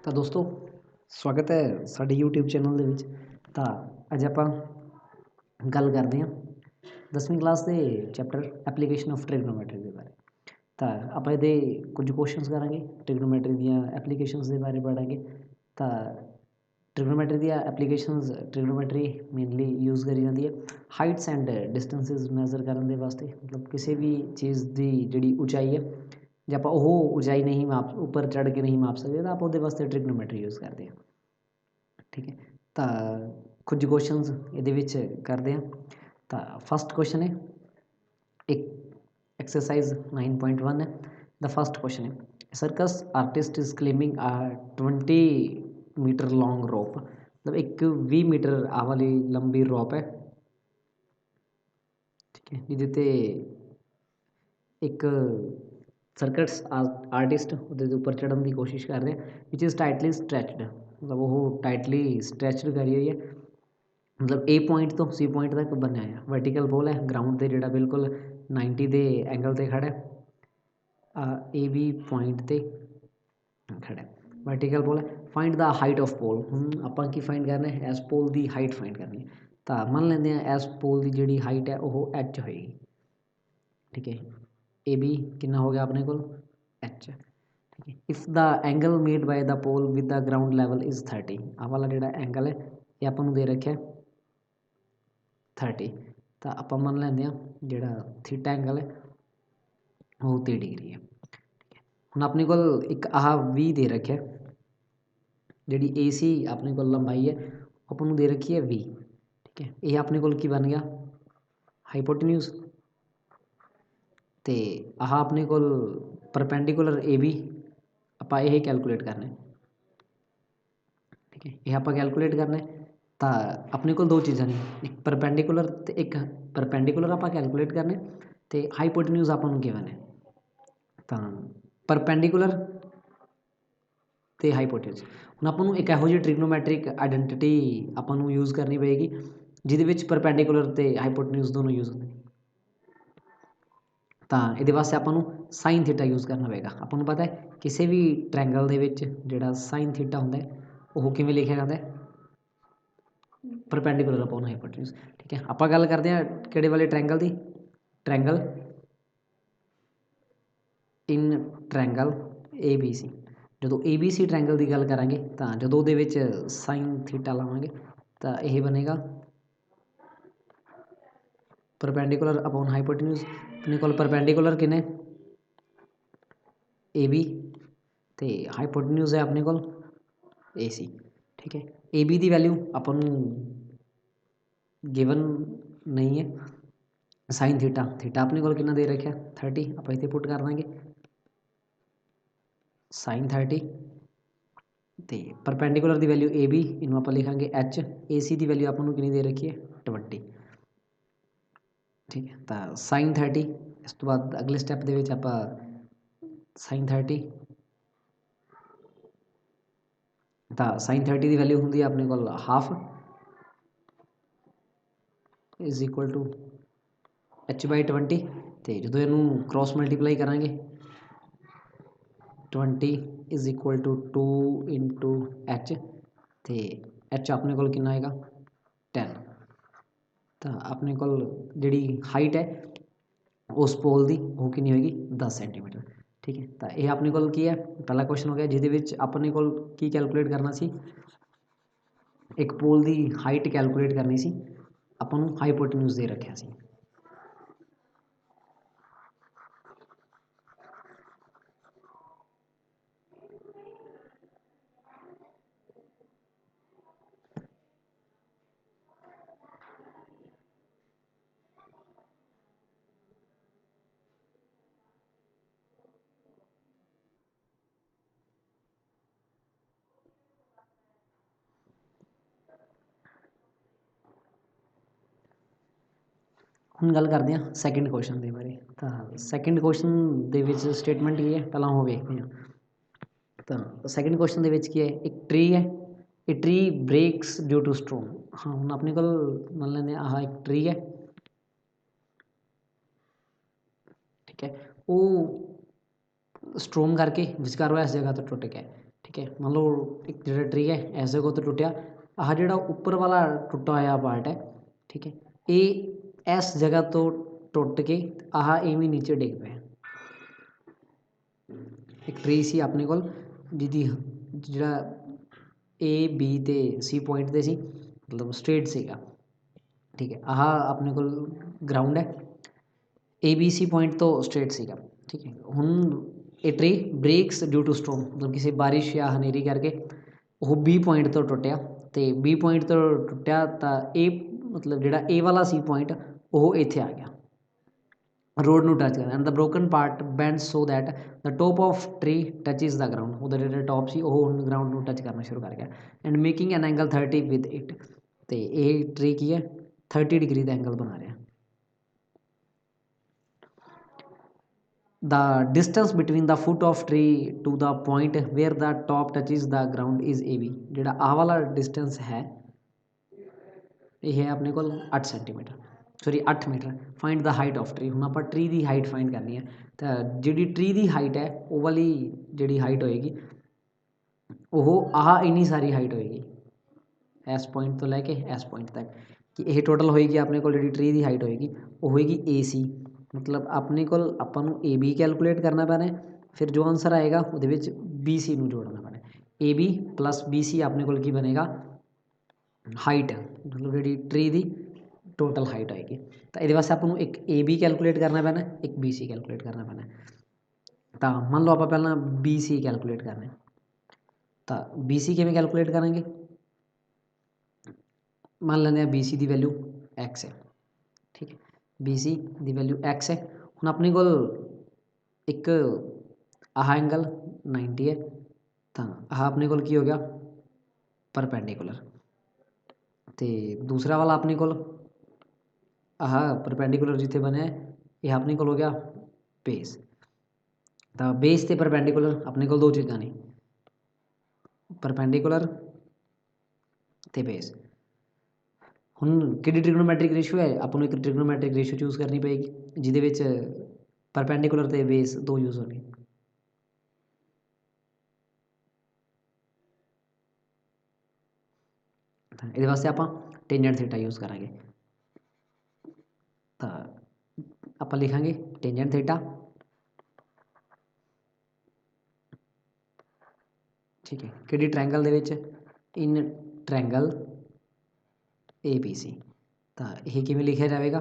ਤਾਂ ਦੋਸਤੋ ਸਵਾਗਤ ਹੈ ਸਾਡੇ YouTube ਚੈਨਲ ਦੇ ਵਿੱਚ। ਤਾਂ ਅੱਜ ਆਪਾਂ ਗੱਲ ਕਰਦੇ ਹਾਂ 10ਵੀਂ ਕਲਾਸ ਦੇ ਚੈਪਟਰ ਐਪਲੀਕੇਸ਼ਨ ਆਫ ਟ੍ਰਿਗਨੋਮੈਟਰੀ ਦੇ ਬਾਰੇ। ਤਾਂ ਆਪਾਂ ਇਹਦੇ ਕੁਝ ਕੁਐਸਚਨਸ ਕਰਾਂਗੇ, ਟ੍ਰਿਗਨੋਮੈਟਰੀ ਦੀਆਂ ਐਪਲੀਕੇਸ਼ਨਸ ਦੇ ਬਾਰੇ ਪੜ੍ਹਾਂਗੇ। ਤਾਂ ਟ੍ਰਿਗਨੋਮੈਟਰੀ ਦੀਆਂ ਐਪਲੀਕੇਸ਼ਨਸ, ਟ੍ਰਿਗਨੋਮੈਟਰੀ ਮੇਨਲੀ ਯੂਜ਼ ਕਰੀ ਜਾਂਦੀ ਹੈ ਹਾਈਟਸ ਐਂਡ ਡਿਸਟੈਂਸਿਸ ਮੈਜ਼ਰ ਕਰਨ ਦੇ ਵਾਸਤੇ। ਮਤਲਬ ਕਿਸੇ ਵੀ ਚੀਜ਼ ਦੀ ਜਿਹੜੀ ਉਚਾਈ ਹੈ, ਜੇ ਆਪਾਂ ਉਹ ਉਚਾਈ ਨਹੀਂ ਮਾਪ ਉੱਪਰ ਚੜ੍ਹ ਕੇ ਨਹੀਂ ਮਾਪ ਸਕਦੇ ਤਾਂ ਆਪਾਂ ਉਹਦੇ ਵਾਸਤੇ ਟ੍ਰਿਗਨੋਮੈਟਰੀ ਯੂਜ਼ ਕਰਦੇ ਹਾਂ। ਠੀਕ ਹੈ, ਤਾਂ ਕੁਝ ਕੁਐਸਚਨਸ ਇਹਦੇ ਵਿੱਚ ਕਰਦੇ ਹਾਂ। ਤਾਂ ਫਸਟ ਕੁਐਸਚਨ ਹੈ ਇੱਕ ਐਕਸਰਸਾਈਜ਼ 9.1 ਹੈ। ਦਾ ਫਸਟ ਕੁਐਸਚਨ ਹੈ ਸਰਕਸ ਆਰਟਿਸਟ ਇਜ਼ ਕਲੇਮਿੰਗ ਆ 20 ਮੀਟਰ ਲੌਂਗ ਰੋਪ। ਮਤਲਬ ਇੱਕ 20 ਮੀਟਰ ਆਹ ਵਾਲੀ ਲੰਬੀ ਰੋਪ ਹੈ, ਠੀਕ ਹੈ, ਜਿਹਦੇ 'ਤੇ ਇੱਕ ਸਰਕਟਸ ਆਰਟਿਸਟ ਉਹਦੇ ਉੱਪਰ ਚੜ੍ਹਨ ਦੀ ਕੋਸ਼ਿਸ਼ ਕਰ ਰਿਹਾ, ਵਿਚ ਇਜ਼ ਟਾਈਟਲੀ ਸਟਰੈਚਡ। ਮਤਲਬ ਉਹ ਟਾਈਟਲੀ ਸਟਰੈਚਡ ਕਰੀ ਹੋਈ ਹੈ। ਮਤਲਬ A ਪੁਆਇੰਟ ਤੋਂ C ਪੁਆਇੰਟ ਤੱਕ ਬਣਿਆ ਹੈ। ਵਰਟੀਕਲ ਪੋਲ ਹੈ ਗਰਾਊਂਡ 'ਤੇ ਜਿਹੜਾ ਬਿਲਕੁਲ 90 ਦੇ ਐਂਗਲ 'ਤੇ ਖੜ੍ਹਾ ਹੈ। AB ਪੁਆਇੰਟ 'ਤੇ ਖੜ੍ਹਾ ਵਰਟੀਕਲ ਪੋਲ ਹੈ। ਫਾਈਂਡ ਦਾ ਹਾਈਟ ਆਫ ਪੋਲ। ਹੁਣ ਆਪਾਂ ਕੀ ਫਾਈਂਡ ਕਰਨਾ ਹੈ? ਐਸ ਪੋਲ ਦੀ ਹਾਈਟ ਫਾਈਂਡ ਕਰਨੀ ਹੈ। ਤਾਂ ਮੰਨ ਲੈਂਦੇ ਹਾਂ ਐਸ ਪੋਲ ਦੀ ਜਿਹੜੀ ਹਾਈਟ ਹੈ ਉਹ H ਹੋਏਗੀ। ਠੀਕ ਹੈ, AB ਕਿੰਨਾ ਹੋ ਗਿਆ ਆਪਣੇ ਕੋਲ? H। ਠੀਕ ਹੈ, if the angle made by the pole with the ground level is 30। ਆਹ ਵਾਲਾ ਜਿਹੜਾ ਐਂਗਲ ਹੈ ਇਹ ਆਪਾਂ ਨੂੰ ਦੇ ਰੱਖਿਆ 30। ਤਾਂ ਆਪਾਂ ਮੰਨ ਲੈਂਦੇ ਹਾਂ ਜਿਹੜਾ ਥੀਟਾ ਐਂਗਲ ਹੈ ਉਹ 30 ਡਿਗਰੀ ਹੈ। ਠੀਕ ਹੈ, ਹੁਣ ਆਪਣੇ ਕੋਲ ਇੱਕ ਆਹ 20 ਦੇ ਰੱਖਿਆ, ਜਿਹੜੀ AC ਆਪਣੇ ਕੋਲ ਲੰਬਾਈ ਹੈ ਆਪਾਂ ਨੂੰ ਦੇ ਰੱਖੀ ਹੈ 20। ਠੀਕ ਹੈ, ਇਹ ਆਪਣੇ ਕੋਲ ਕੀ ਬਣ ਗਿਆ? ਹਾਈਪੋਟੇਨਿਊਜ਼। ਅਤੇ ਆਹ ਆਪਣੇ ਕੋਲ ਪਰਪੈਂਡੀਕੂਲਰ AB ਆਪਾਂ ਇਹ ਕੈਲਕੂਲੇਟ ਕਰਨਾ। ਠੀਕ ਹੈ, ਇਹ ਆਪਾਂ ਕੈਲਕੂਲੇਟ ਕਰਨਾ। ਤਾਂ ਆਪਣੇ ਕੋਲ ਦੋ ਚੀਜ਼ਾਂ ਨੇ, ਇੱਕ ਪਰਪੈਂਡੀਕੂਲਰ ਅਤੇ ਇੱਕ ਪਰਪੈਂਡੀਕੂਲਰ ਆਪਾਂ ਕੈਲਕੂਲੇਟ ਕਰਨਾ ਅਤੇ ਹਾਈਪੋਟੇਨਿਊਜ਼ ਆਪਾਂ ਨੂੰ ਗਿਵਨ ਹੈ। ਤਾਂ ਪਰਪੈਂਡੀਕੂਲਰ ਅਤੇ ਹਾਈਪੋਟੇਨਿਊਜ਼। ਹੁਣ ਆਪਾਂ ਨੂੰ ਇੱਕ ਇਹੋ ਜਿਹੀ ਟ੍ਰਿਗਨੋਮੈਟ੍ਰਿਕ ਆਈਡੈਂਟੀਟੀ ਆਪਾਂ ਨੂੰ ਯੂਜ਼ ਕਰਨੀ ਪਏਗੀ ਜਿਹਦੇ ਵਿੱਚ ਪਰਪੈਂਡੀਕੂਲਰ ਅਤੇ ਹਾਈਪੋਟੇਨਿਊਜ਼ ਦੋਨੋਂ ਯੂਜ਼ ਹੁੰਦੇ ਨੇ। ਤਾਂ ਇਹਦੇ ਵਾਸਤੇ ਆਪਾਂ ਨੂੰ ਸਾਈਨ ਥੀਟਾ ਯੂਜ਼ ਕਰਨਾ ਪਏਗਾ। ਆਪਾਂ ਨੂੰ ਪਤਾ ਹੈ ਕਿਸੇ ਵੀ ਟ੍ਰਾਇੰਗਲ ਦੇ ਵਿੱਚ ਜਿਹੜਾ ਸਾਈਨ ਥੀਟਾ ਹੁੰਦਾ ਉਹ ਕਿਵੇਂ ਲਿਖਿਆ ਜਾਂਦਾ ਹੈ? Perpendicular upon hypotenuse. ਠੀਕ ਹੈ, ਆਪਾਂ ਗੱਲ ਕਰਦੇ ਹਾਂ ਕਿਹੜੇ ਵਾਲੇ ਟ੍ਰਾਇੰਗਲ ਦੀ? Triangle in triangle ABC। ਜਦੋਂ ABC ਟ੍ਰਾਇੰਗਲ ਦੀ ਗੱਲ ਕਰਾਂਗੇ ਤਾਂ ਜਦੋਂ ਉਹਦੇ ਵਿੱਚ ਸਾਈਨ ਥੀਟਾ ਲਾਵਾਂਗੇ ਤਾਂ ਇਹ ਬਣੇਗਾ ਪਰਪੈਂਡੀਕੂਲਰ ਅਪੋਨ ਹਾਈਪੋਟੇਨਿਊਜ਼। ਆਪਣੇ ਕੋਲ ਪਰਪੈਂਡੀਕੂਲਰ ਕਿੰਨੇ? AB ਅਤੇ ਹਾਈਪੋਟੇਨਿਊਜ਼ ਹੈ ਆਪਣੇ ਕੋਲ AC। ਠੀਕ ਹੈ, AB ਦੀ ਵੈਲਿਊ ਆਪਾਂ ਨੂੰ ਗਿਵਨ ਨਹੀਂ ਹੈ। ਸਾਈਨ ਥੀਟਾ, ਥੀਟਾ ਆਪਣੇ ਕੋਲ ਕਿੰਨਾ ਦੇ ਰੱਖਿਆ 30, ਆਪਾਂ ਇੱਥੇ ਪੁੱਟ ਕਰ ਦਾਂਗੇ ਸਾਈਨ 30। ਅਤੇ ਪਰਪੈਂਡੀਕੂਲਰ ਦੀ ਵੈਲਿਊ AB, ਇਹਨੂੰ ਆਪਾਂ ਲਿਖਾਂਗੇ H। AC ਦੀ ਵੈਲਿਊ ਆਪਾਂ ਨੂੰ ਕਿੰਨੀ ਦੇ ਰੱਖੀ ਹੈ 20। ਠੀਕ ਹੈ, ਤਾਂ ਸਾਈਨ 30। ਇਸ ਤੋਂ ਬਾਅਦ ਅਗਲੇ ਸਟੈਪ ਦੇ ਵਿੱਚ ਆਪਾਂ ਸਾਈਨ 30, ਤਾਂ ਸਾਈਨ 30 ਦੀ ਵੈਲਿਊ ਹੁੰਦੀ ਹੈ ਆਪਣੇ ਕੋਲ half is equal to H/20। ਅਤੇ ਜਦੋਂ ਇਹਨੂੰ ਕ੍ਰੋਸ ਮਲਟੀਪਲਾਈ ਕਰਾਂਗੇ 20 is equal to 2 into H, ਅਤੇ H ਆਪਣੇ ਕੋਲ ਕਿੰਨਾ ਆਏਗਾ 10। ਤਾਂ ਆਪਣੇ ਕੋਲ ਜਿਹੜੀ ਹਾਈਟ ਹੈ ਉਸ ਪੋਲ ਦੀ ਉਹ ਕਿੰਨੀ ਹੋਏਗੀ 10 ਸੈਂਟੀਮੀਟਰ। ਠੀਕ ਹੈ, ਤਾਂ ਇਹ ਆਪਣੇ ਕੋਲ ਕੀ ਹੈ? ਪਹਿਲਾ ਕੁਐਸਚਨ ਹੋ ਗਿਆ ਜਿਹਦੇ ਵਿੱਚ ਆਪਣੇ ਕੋਲ ਕੀ ਕੈਲਕੂਲੇਟ ਕਰਨਾ ਸੀ? ਇੱਕ ਪੋਲ ਦੀ ਹਾਈਟ ਕੈਲਕੂਲੇਟ ਕਰਨੀ ਸੀ, ਆਪਾਂ ਨੂੰ ਹਾਈਪੋਟੇਨਿਊਜ਼ ਦੇ ਰੱਖਿਆ ਸੀ। ਹੁਣ ਗੱਲ ਕਰਦੇ ਹਾਂ ਸੈਕਿੰਡ ਕੁਐਸਚਨ ਦੇ ਬਾਰੇ। ਤਾਂ ਸੈਕਿੰਡ ਕੁਐਸਚਨ ਦੇ ਵਿੱਚ ਸਟੇਟਮੈਂਟ ਕੀ ਹੈ ਪਹਿਲਾਂ ਉਹ ਵੇਖਦੇ ਹਾਂ। ਤਾਂ ਸੈਕਿੰਡ ਕੁਐਸਚਨ ਦੇ ਵਿੱਚ ਕੀ ਹੈ? ਇੱਕ ਟਰੀ ਹੈ, ਇਹ tree breaks due to storm. ਹਾਂ, ਹੁਣ ਆਪਣੇ ਕੋਲ ਮੰਨ ਲੈਂਦੇ ਆਹ ਇੱਕ ਟਰੀ ਹੈ। ਠੀਕ ਹੈ, ਉਹ ਸਟੋਰਮ ਕਰਕੇ ਵਿਚਕਾਰੋਂ ਇਸ ਜਗ੍ਹਾ ਤੋਂ ਟੁੱਟ ਗਿਆ। ਠੀਕ ठीक है। मान लो एक जो ट्री है ऐसे को तो टुटिया आह जो उपर वाला टुटा हुआ पार्ट है, ठीक है, ये इस जगह तो टुट के आह इवें नीचे डिग पे। एक ट्री सी अपने को जिहदी जिहड़ा ए बी ते सी पॉइंट ते सी मतलब स्ट्रेट सीगा, ठीक है। आह अपने को ग्राउंड है, ए बी सी पॉइंट तो स्ट्रेट सीगा, ठीक है। हुण ये tree breaks due to storm मतलब किसी बारिश या हनेरी करके वो बी पॉइंट तो टुटिया, तो बी पॉइंट तो टुटिया तो ए मतलब जिहड़ा ए वाला सी पॉइंट वो इत्थे आ गया रोड ਨੂੰ टच करना and the broken part bends so that the top of tree touches the ground। ਉਹਦਾ ਜਿਹੜਾ ਟੌਪ ਸੀ ਉਹ ਹੁਣ ਗਰਾਊਂਡ ਨੂੰ ਟੱਚ ਕਰਨਾ ਸ਼ੁਰੂ ਕਰ ਗਿਆ and making N angle 30 with it. ਤੇ ਇਹ ਟਰੀ ਕੀ ਹੈ 30 ਡਿਗਰੀ ਦਾ ਐਂਗਲ ਬਣਾ ਰਿਹਾ। The distance between the foot of tree to the point where the top touches the ground is AB। ਜਿਹੜਾ ਆਹ ਵਾਲਾ डिस्टेंस है ਇਹ ਹੈ ਆਪਣੇ ਕੋਲ 8 centimetre sorry 8 metre. Find the height of tree. ਹੁਣ ਆਪਾਂ ट्री ਦੀ हाइट फाइंड करनी है तो ਜਿਹੜੀ ट्री ਦੀ हाइट है वो वाली ਜਿਹੜੀ हाइट होएगी ਉਹ ਆਹ ਇੰਨੀ ਸਾਰੀ हाइट होएगी इस पॉइंट तो लैके इस पॉइंट तक कि यह टोटल होएगी अपने को जी ट्री की हाइट होएगी वो होएगी ए सी। मतलब अपने को अपन ए बी कैलकुलेट करना पैना है, फिर जो आंसर आएगा वो बी सी में जोड़ना पैना A B plus B C अपने को की बनेगा हाइट मतलब जी ट्री की टोटल हाइट आएगी। तो ये वास्ते आपको एक ए बी कैलकुलेट करना पैना एक बी सी कैलकुलेट करना पैना। तो मान लो आप पहला बी सी कैलकुलेट करना तो बी सी किमें कैलकुलेट करेंगे। मान लें बी सी की वैल्यू एक्स है, ठीक है, बी सी की वैल्यू एक्स है। हम अपने को एक आह एंगल 90 है तो आह अपने को की हो गया परपेंडिकुलर, तो दूसरा वाला अपने को आह परपेंडिकुलर जिथे बनया यह अपने को हो गया बेस। तो बेस तो परपेंडिकुलर अपने को दो चीज़ा ने परपेंडिकुलर तो बेस। ਹੁਣ ਕਿਹੜੀ ਟ੍ਰਿਗਨੋਮੈਟ੍ਰਿਕ ਰੇਸ਼ੋ ਹੈ ਆਪਾਂ ਨੂੰ ਇੱਕ ਟ੍ਰਿਗਨੋਮੈਟ੍ਰਿਕ ਰੇਸ਼ੋ ਚੂਜ਼ ਕਰਨੀ ਪਏਗੀ ਜਿਹਦੇ ਵਿੱਚ ਪਰਪੈਂਡੀਕੁਲਰ ਤੇ ਬੇਸ ਦੋ ਯੂਜ਼ ਹੋਣਗੇ। ਇਹਦੇ ਵਾਸਤੇ ਆਪਾਂ ਟੈਂਜੈਂਟ ਥੀਟਾ ਯੂਜ਼ ਕਰਾਂਗੇ। ਤਾਂ ਆਪਾਂ ਲਿਖਾਂਗੇ ਟੈਂਜੈਂਟ ਥੀਟਾ, ਠੀਕ ਹੈ, ਕਿਹੜੀ ਟ੍ਰਾਇੰਗਲ ਦੇ ਵਿੱਚ ਇਨ ਟ੍ਰਾਇੰਗਲ ए बी सी। तो यह किमें लिखा जाएगा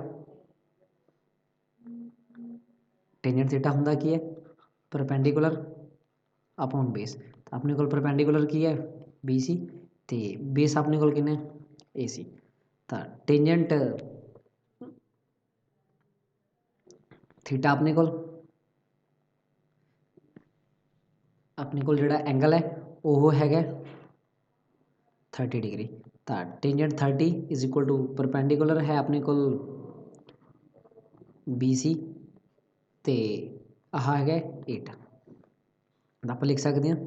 टेंजेंट थीटा हुंदा की है परपेंडिकुलर अपॉन बेस। तो अपने को परपेंडिकुलर की है बी सी तो बेस अपने को कितना ए सी। तो टेंजेंट थीटा अपने को जोड़ा एंगल है वो है 30 डिग्री। तो tangent 30 is equal to perpendicular है अपने को बी सी तो आह है 8। आप लिख सकते हैं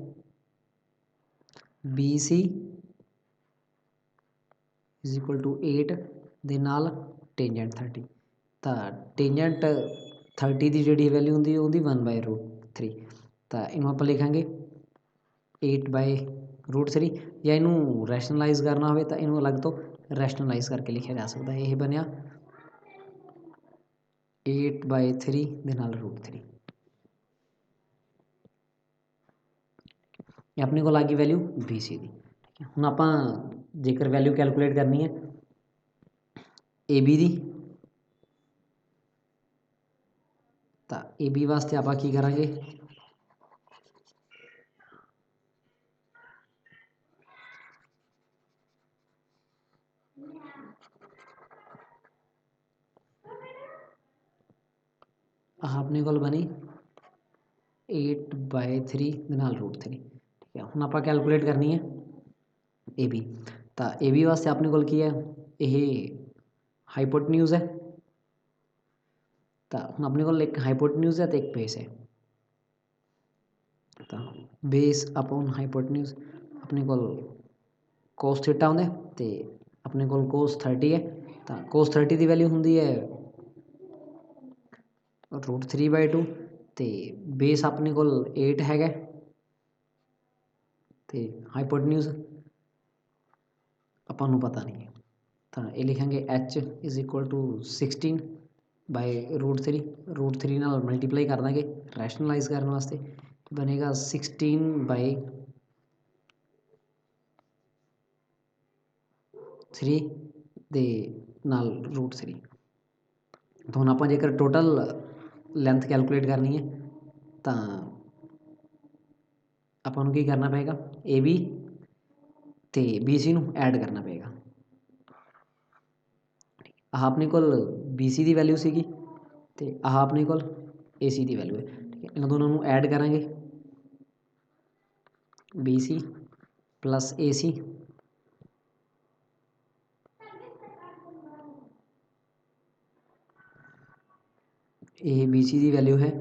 B C is equal to 8 दे नाल टेंजेंट 30। तो टेंजेंट 30 की जी वैल्यू होंगी वो 1/√3। तो इनू आप लिखेंगे 8/√3 या इनू रैशनलाइज करना हो तो इनू अलग तो रैशनलाइज करके लिखा जा सकता है। यह बनया 8/3 दे नाल √3। अपने को आ गई वैल्यू बी सी की। हम आप जेकर वैल्यू कैलकुलेट करनी है ए बी की तो ए बी वास्ते आप की करांगे अपने को बनी 8/3 दे नाल √3। ठीक है, हम आप कैलकुलेट करनी है ए बी। तो ए बी वास्ते अपने को की है यह हाइपोटन्यूज़ है। तो हम अपने को एक हाइपोटन्यूज़ है तो एक बेस है। तो बेस अपॉन हाइपोटन्यूज़ अपने को कोस थीटा होंगे तो अपने को कोस 30 है। तो कोस 30 की वैल्यू होंगी है √3/2 तो बेस अपने को 8 है। ਤੇ ਹਾਈਪੋਟਨਿਊਜ਼ ਆਪਾਂ ਨੂੰ ਪਤਾ ਨਹੀਂ ਹੈ, ਤਾਂ ਇਹ ਲਿਖਾਂਗੇ h ਇਜ਼ ਇਕੁਅਲ ਟੂ 16 ਬਾਈ √3 ਨਾਲ ਮਲਟੀਪਲਾਈ ਕਰ ਦਾਂਗੇ ਰੈਸ਼ਨਲਾਈਜ਼ ਕਰਨ ਵਾਸਤੇ, ਬਣੇਗਾ 16 ਬਾਈ 3 ਦੇ ਨਾਲ √3। ਤਾਂ ਹੁਣ ਆਪਾਂ ਜੇਕਰ ਟੋਟਲ ਲੈਂਥ ਕੈਲਕੂਲੇਟ ਕਰਨੀ ਹੈ ਤਾਂ ਆਪਾਂ ਨੂੰ ਕੀ ਕਰਨਾ ਪਏਗਾ, ਏ ਬੀ ਅਤੇ ਬੀ ਸੀ ਨੂੰ ਐਡ ਕਰਨਾ ਪਏਗਾ। ਆਹ ਆਪਣੇ ਕੋਲ ਬੀ ਸੀ ਦੀ ਵੈਲਿਊ ਸੀਗੀ ਅਤੇ ਆਹ ਆਪਣੇ ਕੋਲ ਏ ਸੀ ਦੀ ਵੈਲਿਊ ਹੈ, ਠੀਕ ਹੈ। ਇਹਨਾਂ ਦੋਨਾਂ ਨੂੰ ਐਡ ਕਰਾਂਗੇ, ਬੀ ਸੀ ਪਲੱਸ ਏ ਸੀ ਇਹ ਬੀ ਸੀ ਦੀ ਵੈਲਿਊ ਹੈ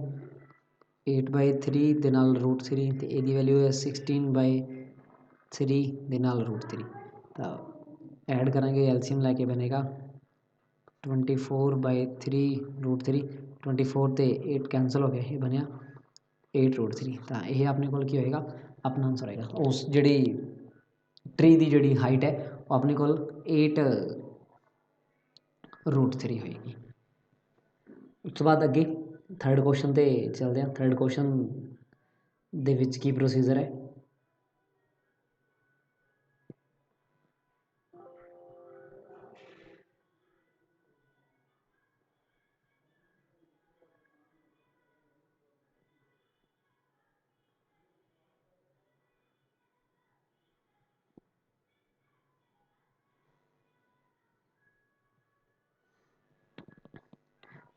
8/3 ਦੇ ਨਾਲ √3 ਅਤੇ ਇਹਦੀ ਵੈਲਿਊ ਹੈ 16/3 ਦੇ ਨਾਲ √3। ਤਾਂ ਐਡ ਕਰਾਂਗੇ, ਐਲਸੀਐਮ ਲੈ ਕੇ ਬਣੇਗਾ 24/3 √3, 24 ਅਤੇ 8 ਕੈਂਸਲ ਹੋ ਗਿਆ, ਇਹ ਬਣਿਆ 8 √3। ਤਾਂ ਇਹ ਆਪਣੇ ਕੋਲ ਕੀ ਹੋਏਗਾ, ਆਪਣਾ ਆਨਸਰ ਹੋਏਗਾ। ਉਸ ਜਿਹੜੀ ਟਰੀ ਦੀ ਜਿਹੜੀ ਹਾਈਟ ਹੈ ਉਹ ਆਪਣੇ ਕੋਲ 8 √3 ਹੋਏਗੀ। ਉਸ ਤੋਂ ਬਾਅਦ ਅੱਗੇ ਥਰਡ ਕੁਐਸਚਨ 'ਤੇ ਚੱਲਦੇ ਹਾਂ। ਥਰਡ ਕੁਐਸਚਨ ਦੇ ਵਿੱਚ ਕੀ ਪ੍ਰੋਸੀਜਰ ਹੈ,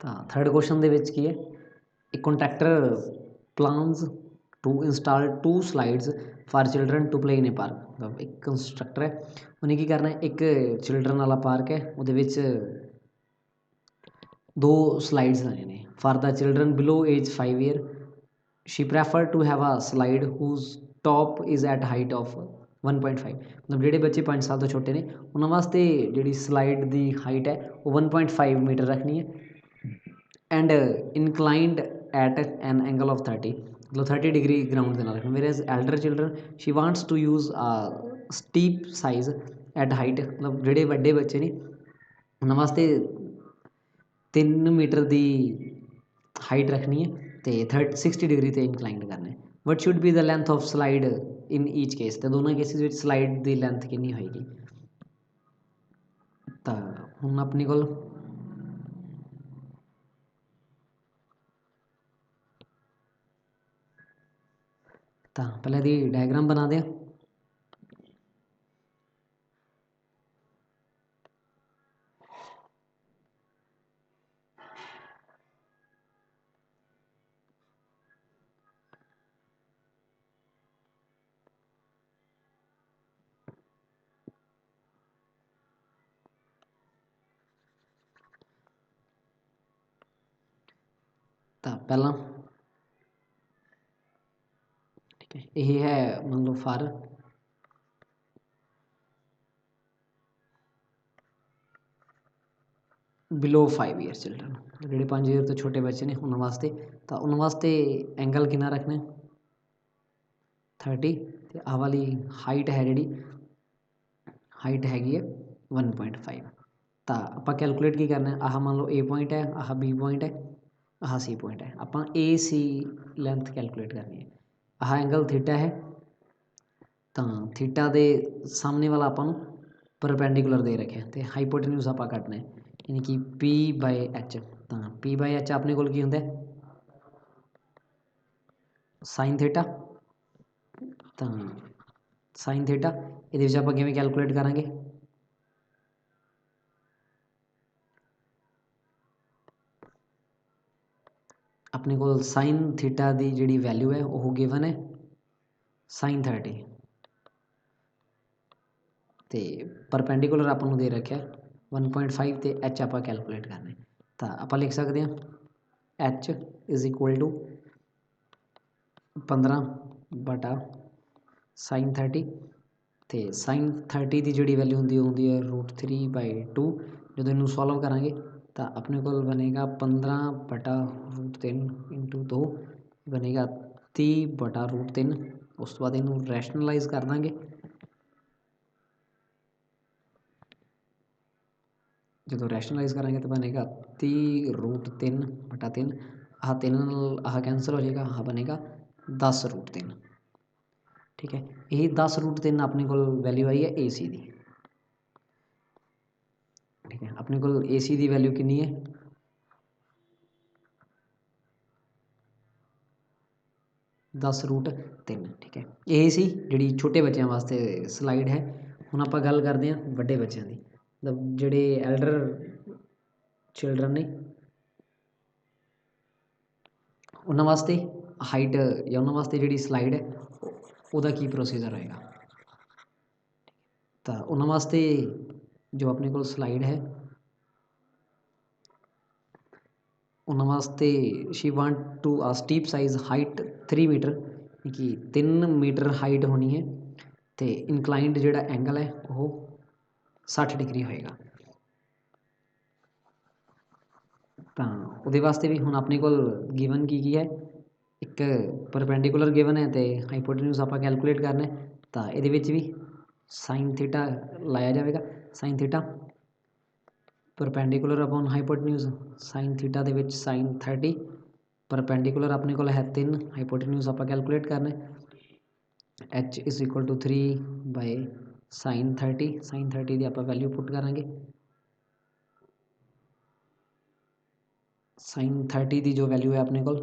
ਤਾਂ ਥਰਡ ਕੁਐਸਚਨ ਦੇ ਵਿੱਚ ਕੀ ਹੈ, ਇੱਕ contractor plans to install 2 slides for children to play in a park. ਮਤਲਬ ਇੱਕ ਕੰਸਟਰਕਟਰ ਹੈ, ਉਹਨੇ ਕੀ ਕਰਨਾ, ਇੱਕ ਚਿਲਡਰਨ ਵਾਲਾ ਪਾਰਕ ਹੈ, ਉਹਦੇ ਵਿੱਚ 2 ਸਲਾਈਡਸ ਲਾਈਆਂ ਨੇ। For the children below age 5 year she prefer to have a slide whose top is at height of 1.5। ਮਤਲਬ ਜਿਹੜੇ ਬੱਚੇ 5 ਸਾਲ ਤੋਂ ਛੋਟੇ ਨੇ ਉਹਨਾਂ ਵਾਸਤੇ ਜਿਹੜੀ ਸਲਾਈਡ ਦੀ ਹਾਈਟ ਹੈ ਉਹ 1.5 ਮੀਟਰ ਰੱਖਣੀ ਹੈ and inclined at an angle of 30, ਮਤਲਬ 30 ਡਿਗਰੀ ਗਰਾਊਂਡ ਦੇ ਨਾਲ ਰੱਖਣਾ। Whereas elder children she wants to use steep size at height, ਮਤਲਬ ਜਿਹੜੇ ਵੱਡੇ ਬੱਚੇ ਨੇ ਉਹਨਾਂ ਵਾਸਤੇ 3 ਮੀਟਰ ਦੀ ਹਾਈਟ ਰੱਖਣੀ ਹੈ ਅਤੇ 60 ਡਿਗਰੀ 'ਤੇ ਇਨਕਲਾਈਨਡ ਕਰਨਾ ਹੈ। What should be the length of slide in each case, ਅਤੇ ਦੋਨਾਂ ਕੇਸਿਸ ਵਿੱਚ ਸਲਾਈਡ ਦੀ ਲੈਂਥ ਕਿੰਨੀ ਹੋਏਗੀ। ਤਾਂ ਹੁਣ ਆਪਣੇ ਕੋਲ ਤਾਂ ਪਹਿਲਾਂ ਇਹਦੀ ਡਾਇਗਰਾਮ ਬਣਾ ਦਿਆਂ। ਤਾਂ ਪਹਿਲਾਂ ਠੀਕ ਹੈ, ਇਹ ਹੈ ਮੰਨ ਲਓ ਫਾਰ ਬਿਲੋ 5 ਈਅਰ ਚਿਲਡਰਨ, ਜਿਹੜੇ 5 ਈਅਰ ਤੋਂ ਛੋਟੇ ਬੱਚੇ ਨੇ ਉਹਨਾਂ ਵਾਸਤੇ। ਤਾਂ ਉਹਨਾਂ ਵਾਸਤੇ ਐਂਗਲ ਕਿੰਨਾ ਰੱਖਣਾ, 30, ਅਤੇ ਆਹ ਵਾਲੀ ਹਾਈਟ ਹੈ ਜਿਹੜੀ ਹਾਈਟ ਹੈਗੀ ਹੈ 1.5। ਤਾਂ ਆਪਾਂ ਕੈਲਕੂਲੇਟ ਕੀ ਕਰਨਾ, ਆਹ ਮੰਨ ਲਓ A ਪੁਆਇੰਟ ਹੈ, ਆਹ B ਪੁਆਇੰਟ ਹੈ, ਆਹ C ਪੁਆਇੰਟ ਹੈ। ਆਪਾਂ AC ਲੈਂਥ ਕੈਲਕੂਲੇਟ ਕਰਨੀ ਹੈ। ਆਹ ਐਂਗਲ ਥੀਟਾ ਹੈ, ਤਾਂ ਥੀਟਾ ਦੇ ਸਾਹਮਣੇ ਵਾਲਾ ਆਪਾਂ ਨੂੰ ਪਰਪੈਂਡੀਕੂਲਰ ਦੇ ਰੱਖਿਆ, ਅਤੇ ਹਾਈਪੋਟੇਨਿਊਜ਼ ਆਪਾਂ ਕੱਢਣਾ ਹੈ, ਯਾਨੀ ਕਿ P/H। ਤਾਂ P/H ਆਪਣੇ ਕੋਲ ਕੀ ਹੁੰਦਾ ਸਾਈਨ ਥੀਟਾ। ਤਾਂ ਸਾਈਨ ਥੀਟਾ ਇਹਦੇ ਵਿੱਚ ਆਪਾਂ ਕਿਵੇਂ ਕੈਲਕੂਲੇਟ ਕਰਾਂਗੇ, ਆਪਣੇ ਕੋਲ ਸਾਈਨ ਥੀਟਾ ਦੀ ਜਿਹੜੀ ਵੈਲਿਊ ਹੈ ਉਹ ਗਿਵਨ ਹੈ ਸਾਈਨ 30, ਅਤੇ ਪਰਪੈਂਡੀਕੂਲਰ ਆਪਾਂ ਨੂੰ ਦੇ ਰੱਖਿਆ 1.5, ਅਤੇ H ਆਪਾਂ ਕੈਲਕੂਲੇਟ ਕਰਨਾ। ਤਾਂ ਆਪਾਂ ਲਿਖ ਸਕਦੇ ਹਾਂ H is equal to 15 sine 30, ਅਤੇ ਸਾਈਨ 30 ਦੀ ਜਿਹੜੀ ਵੈਲਿਊ ਹੁੰਦੀ ਉਹ ਹੁੰਦੀ ਹੈ √3/2। ਜਦੋਂ ਇਹਨੂੰ ਸੋਲਵ ਕਰਾਂਗੇ ਤਾਂ ਆਪਣੇ ਕੋਲ ਬਣੇਗਾ 15/√3 × 2 ਬਣੇਗਾ 30/√3 ਉਸ ਤੋਂ ਬਾਅਦ ਇਹਨੂੰ ਰੈਸ਼ਨਲਾਈਜ਼ ਕਰ ਦਾਂਗੇ। ਜਦੋਂ ਰੈਸ਼ਨਲਾਈਜ਼ ਕਰਾਂਗੇ ਤਾਂ ਬਣੇਗਾ 30√3/3। ਆਹ 3 ਨਾਲ ਆਹ ਕੈਂਸਲ ਹੋ ਜਾਏਗਾ, ਆਹ ਬਣੇਗਾ 10√3। ਠੀਕ ਹੈ, ਇਹ 10√3 ਆਪਣੇ ਕੋਲ ਵੈਲਿਊ ਆਈ ਹੈ ਏ ਸੀ ਦੀ। ਠੀਕ ਹੈ, ਆਪਣੇ ਕੋਲ ਏ ਸੀ ਦੀ ਵੈਲਿਊ ਕਿੰਨੀ ਹੈ? 10√3। ਠੀਕ ਹੈ, ਇਹ ਸੀ ਜਿਹੜੀ ਛੋਟੇ ਬੱਚਿਆਂ ਵਾਸਤੇ ਸਲਾਈਡ ਹੈ। ਹੁਣ ਆਪਾਂ ਗੱਲ ਕਰਦੇ ਹਾਂ ਵੱਡੇ ਬੱਚਿਆਂ ਦੀ, ਮਤਲਬ ਜਿਹੜੇ ਐਲਡਰ ਚਿਲਡਰਨ ਨੇ ਉਹਨਾਂ ਵਾਸਤੇ ਹਾਈਟ ਜਾਂ ਉਹਨਾਂ ਵਾਸਤੇ ਜਿਹੜੀ ਸਲਾਈਡ ਹੈ ਉਹਦਾ ਕੀ ਪ੍ਰੋਸੀਜਰ ਹੋਏਗਾ। ਤਾਂ ਉਹਨਾਂ ਵਾਸਤੇ ਜੋ ਆਪਣੇ ਕੋਲ ਸਲਾਈਡ ਹੈ, ਉਹਨਾਂ ਵਾਸਤੇ ਸ਼ੀ ਵਾਂਟ ਟੂ ਆ ਸਟੀਪ ਸਾਈਜ਼ ਹਾਈਟ 3 ਮੀਟਰ, ਕਿ 3 ਮੀਟਰ ਹਾਈਟ ਹੋਣੀ ਹੈ ਅਤੇ ਇਨਕਲਾਈਨਡ ਜਿਹੜਾ ਐਂਗਲ ਹੈ ਉਹ 60 ਡਿਗਰੀ ਹੋਏਗਾ। ਤਾਂ ਉਹਦੇ ਵਾਸਤੇ ਵੀ ਹੁਣ ਆਪਣੇ ਕੋਲ ਗਿਵਨ ਕੀ ਹੈ, ਇੱਕ ਪਰਪੈਂਡੀਕੂਲਰ ਗਿਵਨ ਹੈ ਅਤੇ ਹਾਈਪੋਟੇਨਿਊਜ਼ ਆਪਾਂ ਕੈਲਕੂਲੇਟ ਕਰਨਾ ਹੈ। ਤਾਂ ਇਹਦੇ ਵਿੱਚ ਵੀ ਸਾਈਨ ਥੀਟਾ ਲਾਇਆ ਜਾਵੇਗਾ। Sine theta perpendicular upon hypotenuse, sine theta ਦੇ ਵਿੱਚ ਸਾਈਨ 30, ਪਰਪੈਂਡੀਕੂਲਰ ਆਪਣੇ ਕੋਲ ਹੈ 3, ਹਾਈਪੋਟੇਨਿਊਜ਼ ਆਪਾਂ ਕੈਲਕੂਲੇਟ ਕਰਨਾ h = 3/sin 30। ਸਾਈਨ 30 ਦੀ ਆਪਾਂ ਵੈਲਿਊ ਪੁੱਟ ਕਰਾਂਗੇ। ਸਾਈਨ 30 ਦੀ ਜੋ ਵੈਲਿਊ ਹੈ ਆਪਣੇ ਕੋਲ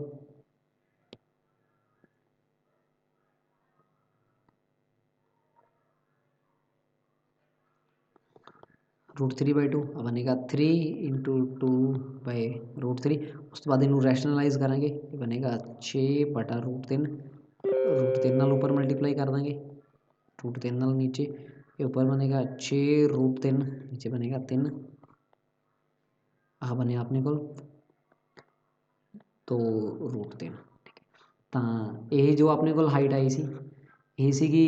√3/2 ਬਣੇਗਾ 3 × 2/√3। ਉਸ ਤੋਂ ਬਾਅਦ ਇਹਨੂੰ ਰੈਸ਼ਨਲਾਈਜ਼ ਕਰਾਂਗੇ, ਇਹ ਬਣੇਗਾ 6/√3। √3 ਨਾਲ ਉੱਪਰ ਮਲਟੀਪਲਾਈ ਕਰ ਦਾਂਗੇ, √3 ਨਾਲ ਨੀਚੇ, ਇਹ ਉੱਪਰ ਬਣੇਗਾ 6√3, ਨੀਚੇ ਬਣੇਗਾ 3। ਆਹ ਬਣਿਆ ਆਪਣੇ ਕੋਲ 2√3। ਤਾਂ ਇਹ ਜੋ ਆਪਣੇ ਕੋਲ ਹਾਈਟ ਆਈ ਸੀ, ਇਹ ਸੀਗੀ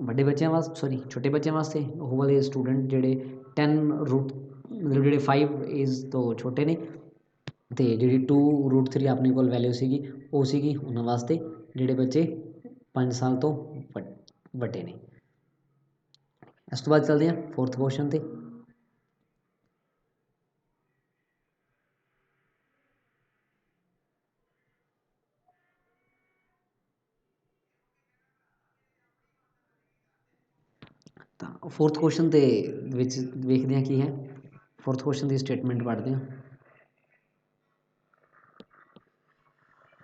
ਵੱਡੇ ਬੱਚਿਆਂ ਵਾਸਤੇ, ਸੋਰੀ ਛੋਟੇ ਬੱਚਿਆਂ ਵਾਸਤੇ। ਉਹ ਵਾਲੇ ਸਟੂਡੈਂਟ ਜਿਹੜੇ 10 ਰੂਟ ਮਤਲਬ ਜਿਹੜੇ 5 ਏਜ ਤੋਂ ਛੋਟੇ ਨੇ, ਅਤੇ ਜਿਹੜੀ 2√3 ਆਪਣੇ ਕੋਲ ਵੈਲਿਊ ਸੀਗੀ ਉਹ ਸੀਗੀ ਉਹਨਾਂ ਵਾਸਤੇ ਜਿਹੜੇ ਬੱਚੇ 5 ਸਾਲ ਤੋਂ ਵੱਡੇ ਨੇ। ਇਸ ਤੋਂ ਬਾਅਦ ਚੱਲਦੇ ਹਾਂ 4th ਕੁਐਸਚਨ 'ਤੇ। ਤਾਂ 4th ਕੁਐਸਚਨ ਦੇ ਵਿੱਚ ਵੇਖਦੇ ਹਾਂ ਕੀ ਹੈ। 4th ਕੁਐਸਚਨ ਦੀ ਸਟੇਟਮੈਂਟ ਪੜ੍ਹਦੇ ਹਾਂ।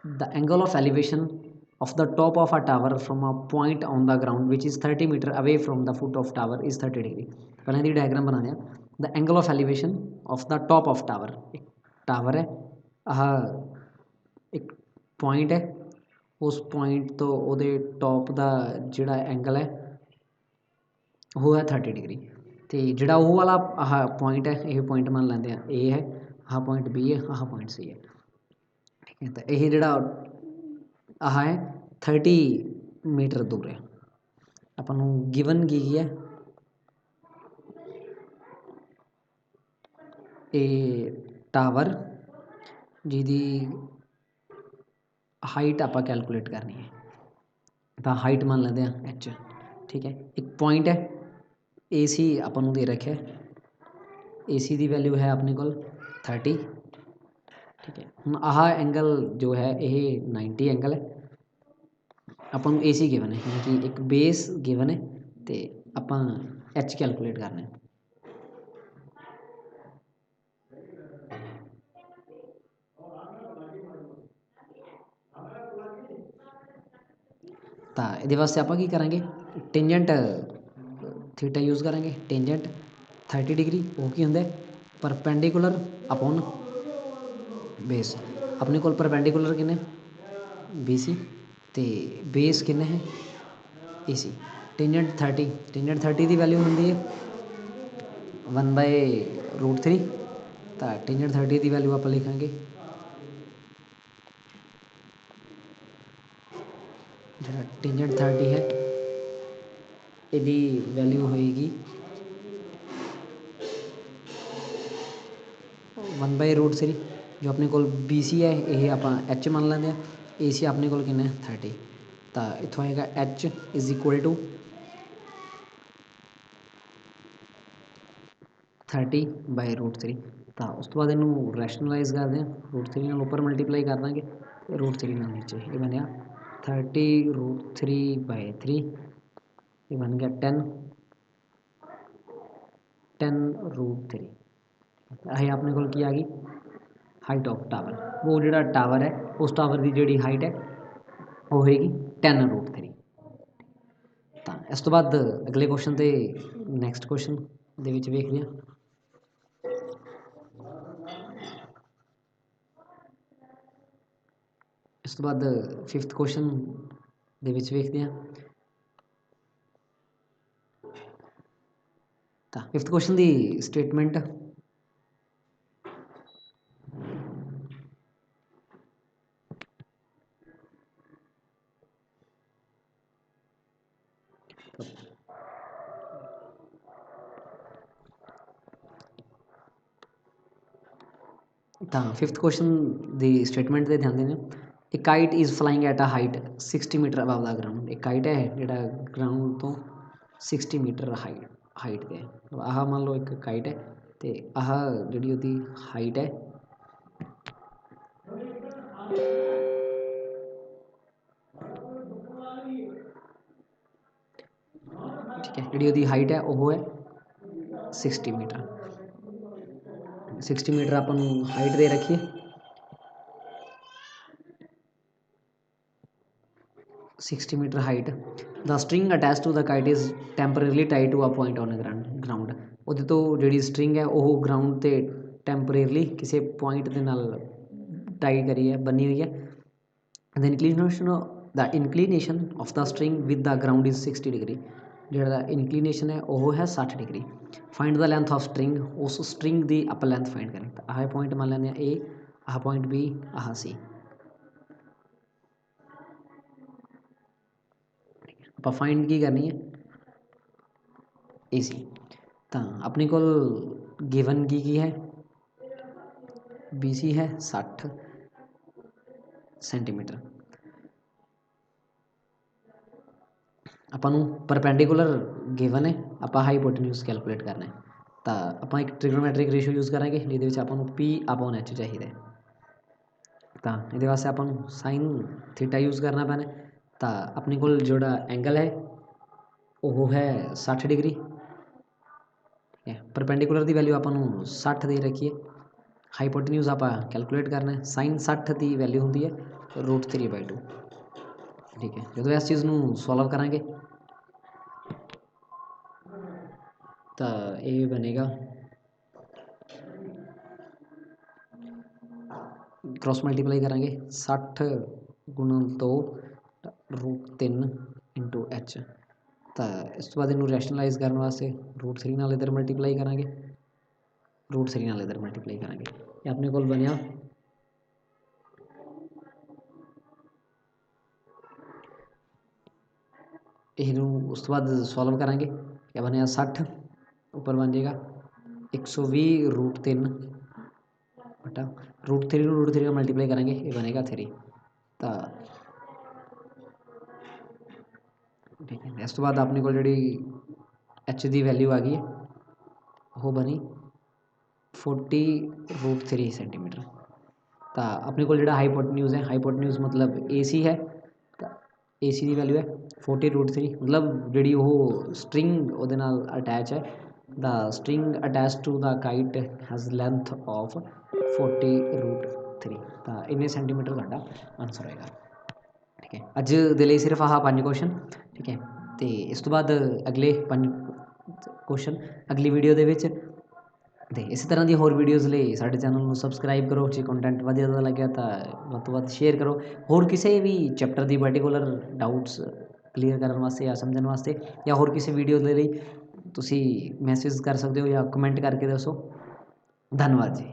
The angle of elevation of the top of a tower from a point on the ground which is 30 meter away from the foot of tower is 30 degree। ਪਹਿਲਾਂ ਇਹਦੀ diagram ਬਣਾਉਂਦੇ ਹਾਂ। The angle of elevation of the top of tower, ਇੱਕ tower ਹੈ, ਆਹ ਇੱਕ point ਹੈ, ਉਸ ਪੁਆਇੰਟ ਤੋਂ ਉਹਦੇ ਟੋਪ ਦਾ ਜਿਹੜਾ ਐਂਗਲ ਹੈ ਉਹ ਹੈ 30 ਡਿਗਰੀ। ਅਤੇ ਜਿਹੜਾ ਉਹ ਵਾਲਾ ਆਹ ਪੁਆਇੰਟ ਹੈ, ਇਹ ਪੁਆਇੰਟ ਮੰਨ ਲੈਂਦੇ ਆ A ਹੈ, ਆਹ ਪੁਆਇੰਟ B ਹੈ, ਆਹ ਪੁਆਇੰਟ C ਹੈ। ਠੀਕ ਹੈ, ਤਾਂ ਇਹ ਜਿਹੜਾ ਆਹ ਹੈ 30 ਮੀਟਰ ਦੂਰ ਹੈ। ਆਪਾਂ ਨੂੰ ਗਿਵਨ ਕੀ ਹੈ, ਇਹ ਟਾਵਰ ਜਿਹਦੀ ਹਾਈਟ ਆਪਾਂ ਕੈਲਕੂਲੇਟ ਕਰਨੀ ਹੈ, ਤਾਂ ਹਾਈਟ ਮੰਨ ਲੈਂਦੇ ਹਾਂ h। ਠੀਕ ਹੈ, ਇੱਕ ਪੁਆਇੰਟ ਹੈ AC ਆਪਾਂ ਨੂੰ ਦੇ ਰੱਖਿਆ, AC ਦੀ ਵੈਲਿਊ ਹੈ ਆਪਣੇ ਕੋਲ 30। ਠੀਕ ਹੈ, ਹੁਣ ਆਹ ਐਂਗਲ ਜੋ ਹੈ ਇਹ 90 ਐਂਗਲ ਹੈ। ਆਪਾਂ ਨੂੰ AC ਗਿਵਨ ਹੈ, ਯਾਨੀ ਕਿ ਇੱਕ ਬੇਸ ਗਿਵਨ ਹੈ ਅਤੇ ਆਪਾਂ h ਕੈਲਕੂਲੇਟ ਕਰਨਾ ਹੈ। ਤਾਂ ਇਹਦੇ ਵਾਸਤੇ ਆਪਾਂ ਕੀ ਕਰਾਂਗੇ, ਟੇਂਜੈਂਟ ਥੀਟਾ ਯੂਜ਼ ਕਰਾਂਗੇ। ਟੇਂਜੈਂਟ 30 ਡਿਗਰੀ ਉਹ ਕੀ ਹੁੰਦਾ, ਪਰਪੈਂਡੀਕੂਲਰ ਅਪੋਨ ਬੇਸ। ਆਪਣੇ ਕੋਲ ਪਰਪੈਂਡੀਕੂਲਰ ਕਿੰਨੇ BC ਅਤੇ ਬੇਸ ਕਿੰਨੇ ਹੈ AC। ਟੇਂਜੈਂਟ 30, ਟੇਂਜੈਂਟ 30 ਦੀ ਵੈਲਿਊ ਹੁੰਦੀ ਹੈ 1/√3। ਤਾਂ ਟੇਂਜੈਂਟ 30 ਦੀ ਵੈਲਿਊ ਆਪਾਂ ਲਿਖਾਂਗੇ, ਜਿਹੜਾ ਟੇਂਜੈਂਟ 30 ਹੈ ਇਹਦੀ ਵੈਲਿਊ ਹੋਏਗੀ 1/√3। ਜੋ ਆਪਣੇ ਕੋਲ BC ਹੈ ਇਹ ਆਪਾਂ H ਮੰਨ ਲੈਂਦੇ ਹਾਂ, AC ਆਪਣੇ ਕੋਲ ਕਿੰਨਾ 30। ਤਾਂ ਇੱਥੋਂ ਆਏਗਾ h ਇਜ਼ ਇਕੁਅਲ ਟੂ 30/√3। ਤਾਂ ਉਸ ਤੋਂ ਬਾਅਦ ਇਹਨੂੰ ਰੈਸ਼ਨਲਾਈਜ਼ ਕਰਦੇ ਹਾਂ, √3 ਨਾਲ ਉੱਪਰ ਮਲਟੀਪਲਾਈ ਕਰ ਦਾਂਗੇ ਅਤੇ √3 ਨਾਲ ਨੀਚੇ। ਇਹ ਬਣਿਆ 30√3/3, ਇਹ ਬਣ ਗਿਆ 10√3। ਇਹ ਆਪਣੇ ਕੋਲ ਕੀ ਆ ਗਈ, ਹਾਈਟ ਆਫ ਟਾਵਰ। ਉਹ ਜਿਹੜਾ ਟਾਵਰ ਹੈ ਉਸ ਟਾਵਰ ਦੀ ਜਿਹੜੀ ਹਾਈਟ ਹੈ ਉਹ ਹੋਏਗੀ 10√3। ਤਾਂ ਇਸ ਤੋਂ ਬਾਅਦ ਅਗਲੇ ਕੁਐਸਚਨ 'ਤੇ ਨੈਕਸਟ ਕੁਐਸਚਨ ਦੇ ਵਿੱਚ ਵੇਖਦੇ ਹਾਂ। ਇਸ ਤੋਂ ਬਾਅਦ 5th ਕੁਐਸਚਨ ਦੇ ਵਿੱਚ ਵੇਖਦੇ ਹਾਂ। ਤਾਂ 5th ਕੁਐਸਚਨ ਦੀ ਸਟੇਟਮੈਂਟ ਤਾਂ 5th ਕੁਐਸਚਨ ਦੀ ਸਟੇਟਮੈਂਟ 'ਤੇ ਧਿਆਨ ਦੇਣਾ। A kite is flying at a height 60 metre above the ground. ਇੱਕ ਕਾਈਟ ਹੈ ਜਿਹੜਾ ਗਰਾਊਂਡ ਤੋਂ 60 ਮੀਟਰ ਹਾਈਟ 'ਤੇ ਹੈ। ਆਹ ਮੰਨ ਲਓ ਇੱਕ ਕਾਈਟ ਹੈ ਅਤੇ ਆਹ ਜਿਹੜੀ ਉਹਦੀ ਹਾਈਟ ਹੈ ਠੀਕ ਹੈ, ਜਿਹੜੀ ਉਹਦੀ ਹਾਈਟ ਹੈ ਉਹ ਹੈ 60 ਮੀਟਰ। 60 ਮੀਟਰ ਆਪਾਂ ਨੂੰ ਹਾਈਟ ਦੇ ਰੱਖੀਏ। 60 metre height. The string attach to the kite is temporarily tie to a point on ground. ਉਹਦੇ ਤੋਂ ਜਿਹੜੀ ਸਟਰਿੰਗ ਹੈ ਉਹ ਗਰਾਊਂਡ 'ਤੇ ਟੈਂਪਰੇਰੀਲੀ ਕਿਸੇ ਪੁਆਇੰਟ ਦੇ ਨਾਲ ਟਾਈ ਕਰੀ ਹੈ, ਬੰਨੀ ਹੋਈ ਹੈ। The inclination of the string with the ground is 60 degree. ਜਿਹੜਾ ਇਨਕਲੀਨੇਸ਼ਨ ਹੈ ਉਹ ਹੈ 60 degree. Find the length of string, ਉਸ ਸਟਰਿੰਗ ਦੀ ਅਪਰ ਲੈਂਥ ਫਾਈਂਡ ਕरें। ਤਾਂ ਆਹ ਪੁਆਇੰਟ ਮੰਨ ਲੈਂਦੇ ਹਾਂ A, ਆਹ ਪੁਆਇੰਟ B, ਆਹ C। ਆਪਾਂ ਫਾਈਂਡ ਕੀ ਕਰਨੀ ਹੈ, AC। ਤਾਂ ਆਪਣੇ ਕੋਲ ਗਿਵਨ ਕੀ ਹੈ, BC ਹੈ 60 ਸੈਂਟੀਮੀਟਰ। ਆਪਾਂ ਨੂੰ ਪਰਪੈਂਡੀਕੂਲਰ ਗਿਵਨ ਹੈ, ਆਪਾਂ ਹਾਈਪੋਟੇਨਿਊਜ਼ ਕੈਲਕੂਲੇਟ ਕਰਨਾ ਹੈ। ਤਾਂ ਆਪਾਂ ਇੱਕ ਟ੍ਰਿਗਨੋਮੈਟਰਿਕ ਰੇਸ਼ੋ ਯੂਜ਼ ਕਰਾਂਗੇ ਜਿਹਦੇ ਵਿੱਚ ਆਪਾਂ ਨੂੰ P/H ਚਾਹੀਦਾ ਹੈ। ਤਾਂ ਇਹਦੇ ਵਾਸਤੇ ਆਪਾਂ ਨੂੰ ਸਾਈਨ ਥੀਟਾ ਯੂਜ਼ ਕਰਨਾ ਪੈਣਾ। ਤਾਂ ਆਪਣੇ ਕੋਲ ਜਿਹੜਾ ਐਂਗਲ ਹੈ ਉਹ ਹੈ 60 ਡਿਗਰੀ। ਠੀਕ ਹੈ, ਪਰਪੈਂਡੀਕੂਲਰ ਦੀ ਵੈਲਿਊ ਆਪਾਂ ਨੂੰ 60 ਦੇ ਰੱਖੀਏ। ਹਾਈਪੋਟੇਨਿਊਜ਼ ਆਪਾਂ ਕੈਲਕੂਲੇਟ ਕਰਨਾ ਹੈ। ਸਾਈਨ 60 ਦੀ ਵੈਲਿਊ ਹੁੰਦੀ ਹੈ √3/2। ਠੀਕ ਹੈ, ਜਦੋਂ ਇਸ ਚੀਜ਼ ਨੂੰ ਸੋਲਵ ਕਰਾਂਗੇ ਤਾਂ ਇਹ ਬਣੇਗਾ ਕ੍ਰੋਸ ਮਲਟੀਪਲਾਈ ਕਰਾਂਗੇ 60 ਗੁਣਾ 2 √3 × H। ਤਾਂ ਇਸ ਤੋਂ ਬਾਅਦ ਇਹਨੂੰ ਰੈਸ਼ਨਲਾਈਜ਼ ਕਰਨ ਵਾਸਤੇ √3 ਨਾਲ ਇੱਧਰ ਮਲਟੀਪਲਾਈ ਕਰਾਂਗੇ, √3 ਨਾਲ ਇੱਧਰ ਮਲਟੀਪਲਾਈ ਕਰਾਂਗੇ। ਇਹ ਆਪਣੇ ਕੋਲ ਬਣਿਆ ਇਹਨੂੰ ਉਸ ਤੋਂ ਬਾਅਦ ਸੋਲਵ ਕਰਾਂਗੇ। ਇਹ ਬਣਿਆ 60 ਉੱਪਰ ਬਣ ਜਾਏਗਾ 120 √3 ਬਟਾ √3 ਨੂੰ √3 ਨਾਲ ਮਲਟੀਪਲਾਈ ਕਰਾਂਗੇ, ਇਹ ਬਣੇਗਾ 3। ਤਾਂ ਠੀਕ ਹੈ, ਇਸ ਤੋਂ ਬਾਅਦ ਆਪਣੇ ਕੋਲ ਜਿਹੜੀ H ਦੀ ਵੈਲਿਊ ਆ ਗਈ ਉਹ ਬਣੀ 40 √3 ਸੈਂਟੀਮੀਟਰ। ਤਾਂ ਆਪਣੇ ਕੋਲ ਜਿਹੜਾ ਹਾਈਪੋਟੇਨਿਊਜ਼ ਹੈ, ਹਾਈਪੋਟੇਨਿਊਜ਼ ਮਤਲਬ AC ਹੈ। ਤਾਂ AC ਦੀ ਵੈਲਿਊ ਹੈ 40 √3, ਮਤਲਬ ਜਿਹੜੀ ਉਹ ਸਟਰਿੰਗ ਉਹਦੇ ਨਾਲ ਅਟੈਚ ਹੈ। The string attach to the kite has length of 40 √3। ਤਾਂ ਇੰਨੇ ਸੈਂਟੀਮੀਟਰ ਸਾਡਾ ਆਨਸਰ ਹੋਏਗਾ। ਠੀਕ ਹੈ, ਅੱਜ ਦੇ ਲਈ ਸਿਰਫ ਆਹ 5 ਕੁਐਸਚਨ। ਠੀਕ ਹੈ, ਅਤੇ ਇਸ ਤੋਂ ਬਾਅਦ ਅਗਲੇ 5 ਕੁਐਸਚਨ ਅਗਲੀ ਵੀਡੀਓ ਦੇ ਵਿੱਚ। ਅਤੇ ਇਸੇ ਤਰ੍ਹਾਂ ਦੀਆਂ ਹੋਰ ਵੀਡੀਓਜ਼ ਲਈ ਸਾਡੇ ਚੈਨਲ ਨੂੰ ਸਬਸਕ੍ਰਾਈਬ ਕਰੋ। ਜੇ ਕੰਟੈਂਟ ਵਧੀਆ ਲੱਗਿਆ ਤਾਂ ਵੱਧ ਤੋਂ ਵੱਧ ਸ਼ੇਅਰ ਕਰੋ। ਹੋਰ ਕਿਸੇ ਵੀ ਚੈਪਟਰ ਦੀ ਪਾਰਟੀਕੂਲਰ ਡਾਊਟਸ ਕਲੀਅਰ ਕਰਨ ਵਾਸਤੇ ਜਾਂ ਸਮਝਣ ਵਾਸਤੇ ਜਾਂ ਹੋਰ ਕਿਸੇ ਵੀਡੀਓ ਦੇ ਲਈ ਤੁਸੀਂ ਮੈਸੇਜ ਕਰ ਸਕਦੇ ਹੋ ਜਾਂ ਕਮੈਂਟ ਕਰਕੇ ਦੱਸੋ। ਧੰਨਵਾਦ ਜੀ।